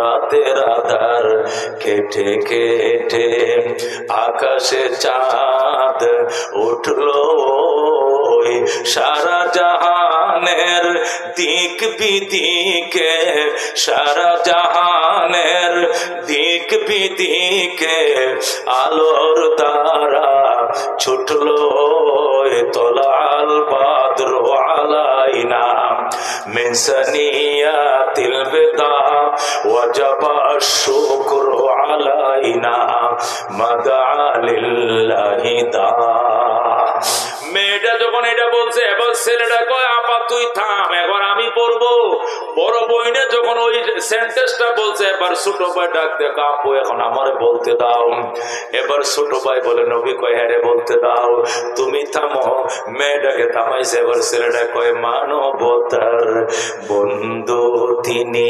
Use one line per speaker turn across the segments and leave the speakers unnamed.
রাতের আধার কেটে কেটে আকাশে চাঁদ উঠলো, সারা জাহানের দিক বিদিকে, সারা জাহানের দিক বিদিকে আলোর দ্বারা ছুটলো। তলাল বাদরু আলাইনা মিন সানিয়াতিল বিদা ওয়াজাবা শুকরু আলাইনা মাদা লিল্লাহি দা। মেয়েটা যখন এটা বলছে, এবার ছেলেটা কয় আপা তুই থাম, এবার আমি পড়বো। বড় বইনে যখন ওই সেন্টেন্সটা বলছে, এবার ছোট ভাই ডাক দেখ, আপু এখন আমারে বলতে দাও। এবার ছোট ভাই বলে, নবী কয় হ্যাঁ রে বলতে দাও, তুমি থামো। মেয়েটাকে থামাইছে। এবার ছেলেটা কয় মানবতার বন্ধু তিনি,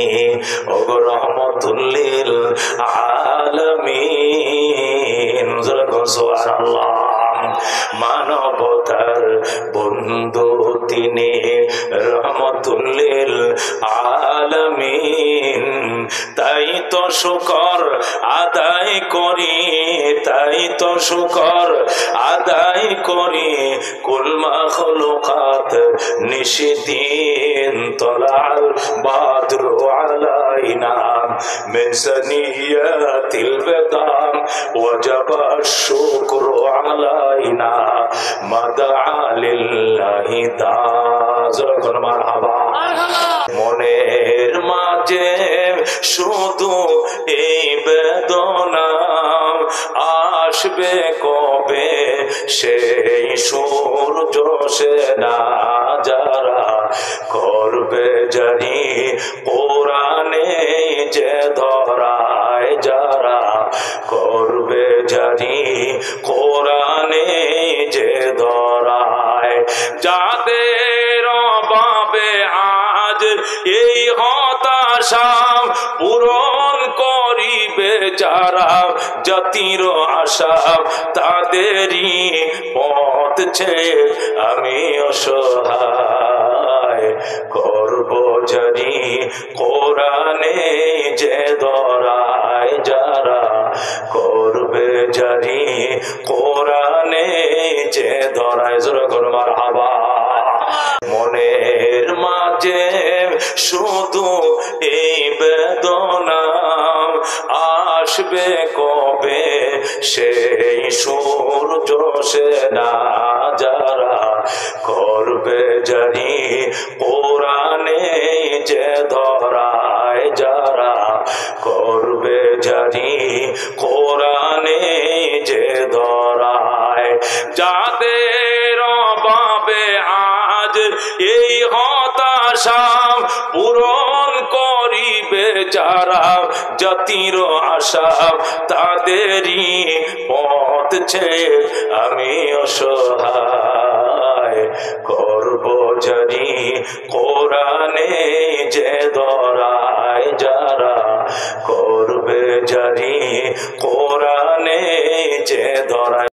ওগো রহমতুল লিল আলামিন। সুবহানাল্লাহ। মানবতার বন্ধু তিনি, রহমতুল লিল আলামিন। তাই তো শুকর আদায় করি, তাই তো শুকর আদায় করি, কুল মাখলুকাত নিশিদিন তলাল বাদরু আলাইনা মিন সানিয়াতিল বিদা ওয়াজাবা শুকরু আলাইনা মাদা লিল্লাহি দা। মারহাবা। মনের মাঝে শুধু এই বেদনা, আসবে কবে সেই সূর্য সেনা, যারা করবে জারি কোরআনে যে ধরায়, যারা করবে জারি কোরআনে যে ধরায়, যাদের অভাবে আজ এই হতাশা পূরণ করিবে যারা, জাতির আশা তাদেরই পথ ছেয়ে আমি অসহায়, করব জারি কোরআনে যে ধরায়, যারা করবে জারি কোরআনে যে ধরায়। যখন মারহাবা। মনের মাঝে শুধু এই বেদনা, আসবে কবে সেই সূর্য সেনা, যারা করবে জারি কোরআনে যে ধরায়, যারা করবে জারি কোরআনে যে ধরায়, যাদের অভাবে আজ এই হতাশা পূরণ করিবে যারা, জাতির আশা তাদেরই পথ ছেয়ে আমি অসহায়, করব জারি কোরআনে যে ধরায়, যারা করবে জারি কোরআনে যে ধরায়।